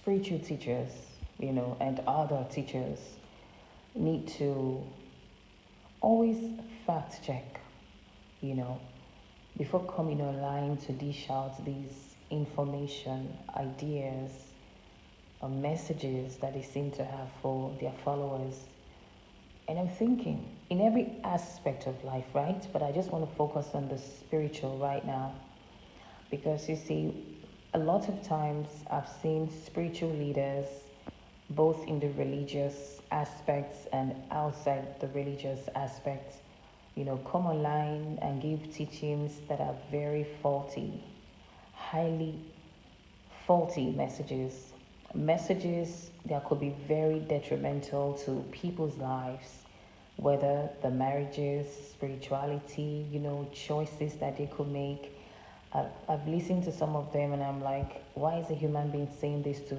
spiritual teachers, and other teachers need to always fact check, you know, before coming online to dish out these information, ideas, or messages that they seem to have for their followers. And I'm thinking in every aspect of life, right? But I just want to focus on the spiritual right now because you see, a lot of times I've seen spiritual leaders, both in the religious aspects and outside the religious aspects, come online and give teachings that are very faulty, highly faulty messages, messages that could be very detrimental to people's lives, whether the marriages, spirituality, choices that they could make. I've listened to some of them and I'm like, why is a human being saying this to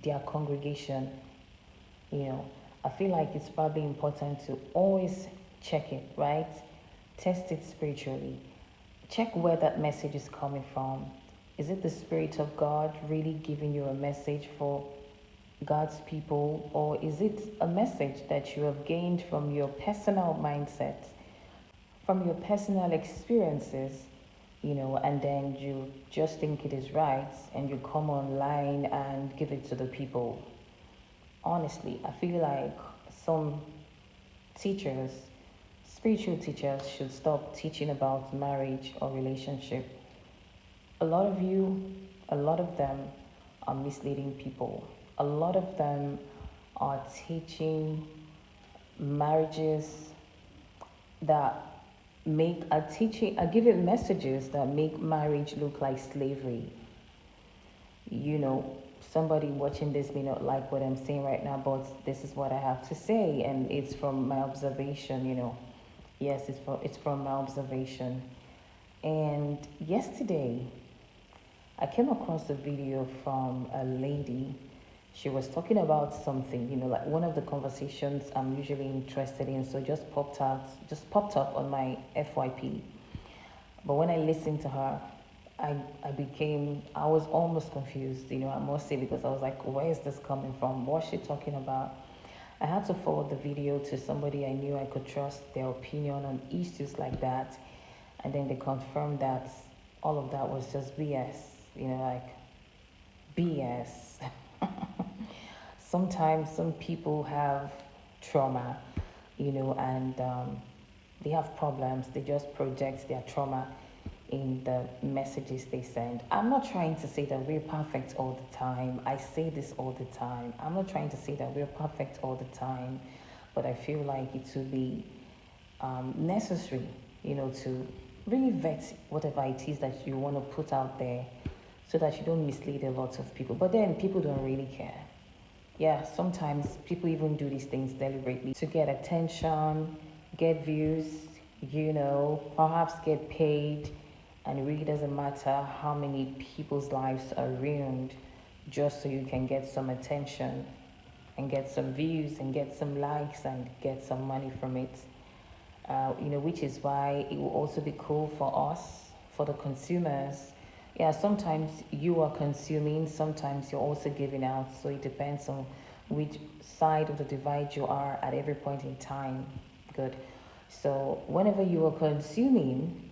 their congregation? I feel like it's probably important to always check it, right? Test it spiritually. Check where that message is coming from. Is it the Spirit of God really giving you a message for God's people, or is it a message that you have gained from your personal mindset, from your personal experiences, and then you just think it is right and you come online and give it to the people? Honestly, I feel like some teachers, spiritual teachers, should stop teaching about marriage or relationship. A lot of you, a lot of them are misleading people. A lot of them are teaching marriages that are giving messages that make marriage look like slavery. Somebody watching this may not like what I'm saying right now, but this is what I have to say, and it's from my observation. Yes, it's from my observation. And yesterday, I came across a video from a lady. She was talking about something, like one of the conversations I'm usually interested in. So just popped up on my FYP. But when I listened to her, I was almost confused, I must say, because I was like, where is this coming from? What's she talking about? I had to forward the video to somebody I knew I could trust their opinion on issues like that. And then they confirmed that all of that was just BS, like BS. Sometimes some people have trauma, and they have problems. They just project their trauma in the messages they send. I'm not trying to say that we're perfect all the time. I say this all the time. I'm not trying to say that we're perfect all the time, but I feel like it will be necessary, to really vet whatever it is that you want to put out there so that you don't mislead a lot of people. But then people don't really care. Yeah, sometimes people even do these things deliberately to get attention, get views, perhaps get paid, and it really doesn't matter how many people's lives are ruined just so you can get some attention and get some views and get some likes and get some money from it. Which is why it will also be cool for us, for the consumers. Yeah, sometimes you are consuming, sometimes you're also giving out. So it depends on which side of the divide you are at every point in time. Good. So whenever you are consuming,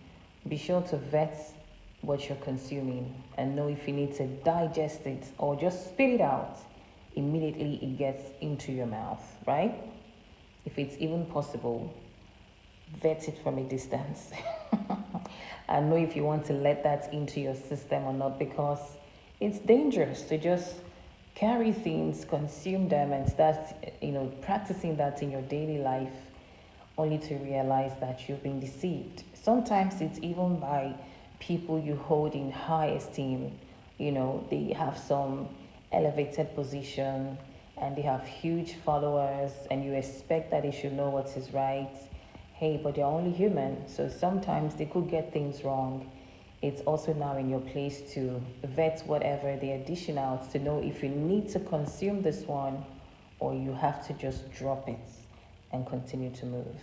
be sure to vet what you're consuming and know if you need to digest it or just spit it out immediately it gets into your mouth, right? If it's even possible, vet it from a distance. And know if you want to let that into your system or not, because it's dangerous to just carry things, consume them, and start, practicing that in your daily life only to realize that you've been deceived. Sometimes it's even by people you hold in high esteem. They have some elevated position and they have huge followers, and you expect that they should know what is right. Hey, but they're only human, so sometimes they could get things wrong. It's also now in your place to vet whatever they are dishing out to know if you need to consume this one or you have to just drop it and continue to move.